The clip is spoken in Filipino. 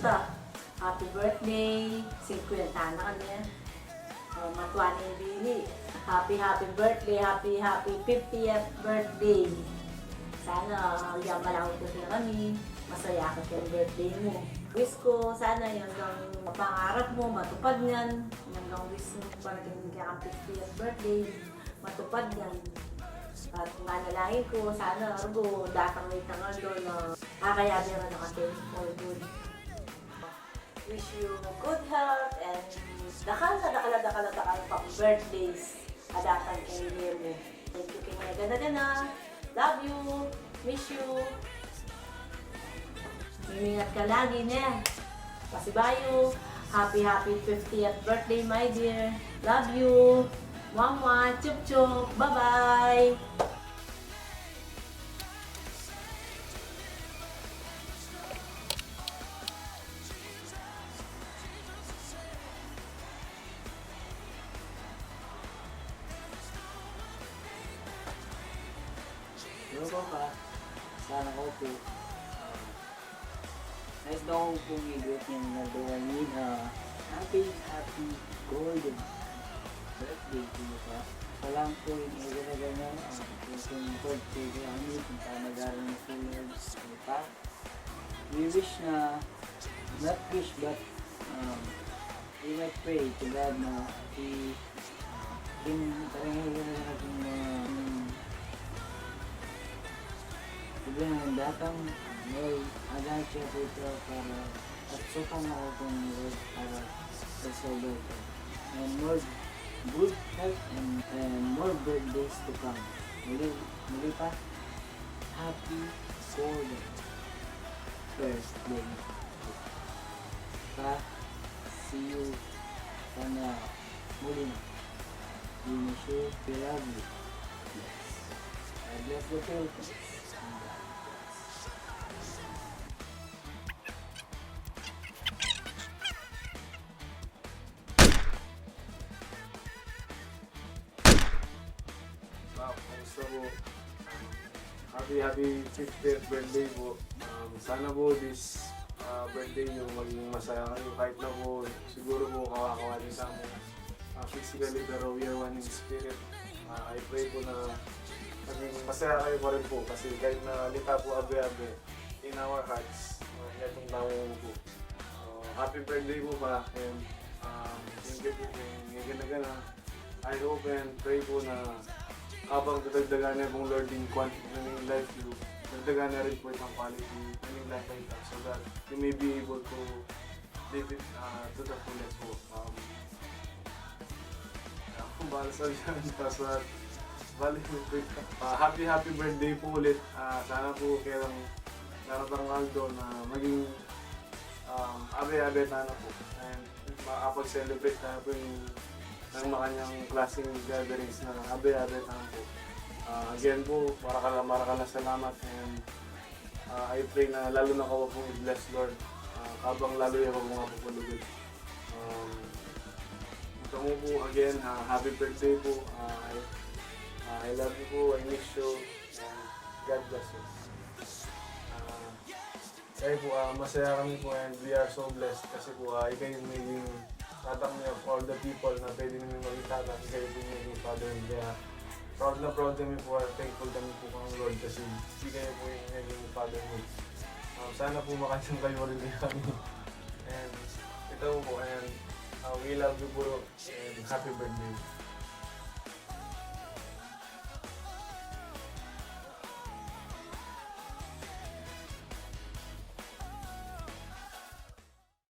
kamusta? Happy birthday! 50 na kanya. Matuwa na yung Billy. Happy birthday! Happy 50th birthday! Sana yaman lang ito sila kami. Masaya ka sa birthday mo. Wish ko sana yung pangarap mo matupad yan. Yung wish mo para kang 50th birthday matupad yan. At manalangin ko, sana argo, datang may tangal doon na kakayanin na natin for good. Wish you good health and dakal pang birthdays adatang kanilin mo. Thank you kay gana. Love you. Miss you. Ingat ka lagi na. Pasibayo. Happy 50th birthday, my dear. Love you. Mama, chup chup. Bye-bye. Hello Papa, sana ko po. Nice daw ko pong i-greet niya na doon need happy golden birthday to you pa. Walang po yung i-ganaga niya yung birthday ko ang need kung saan nag-aaral na po yun pa. We wish na, not wish but we might pray to God na parang natin Ibig datang may agad siya dito para at sukan ako kung Lord para sa sober ko. And more good health and more birthdays to come. Muli pa, happy golden birthday. Pa, see you sana muli na. We miss you, we love you. Yes. God bless the Philippines. Wow, kamusta po? Happy 50th birthday po. Sana po this birthday nyo maging masaya kayo kahit na po siguro po kawakawa din sa amin. Physically pero we are one in spirit. I pray po na maging masaya kayo pa rin po kasi kahit na lita po abe-abe in our hearts, itong tao po. Happy birthday po pa and yung gana I hope and pray po na habang dadagdagan na pong Lord in quantity na yung life you, dadagdagan na rin po itong quality na yung life like that so that you may be able to live it to the fullest po. Kung bala sa yan, paswat, happy birthday po ulit. Sana po kailang naratang Aldo na maging abe-abe na po and makapag-celebrate na po yung ng makanyang klaseng gatherings na abe-abe na po. Again po, marakala salamat and I pray na lalo na kawa pong i-bless Lord habang lalo yung mga pupulugod. Ito mo po again, happy birthday po. I love you po, I miss you and God bless you. Kaya po, masaya kami po and we are so blessed kasi po ikaw yung maging tatang niya for the people na pwede namin maging tatang, ikaw yung maging father. Kaya proud na proud kami po, thankful kami po kang Lord kasi hindi kayo po yung naging father mo. Sana po makasang kayo rin kami. And ito po and we love you po and happy birthday.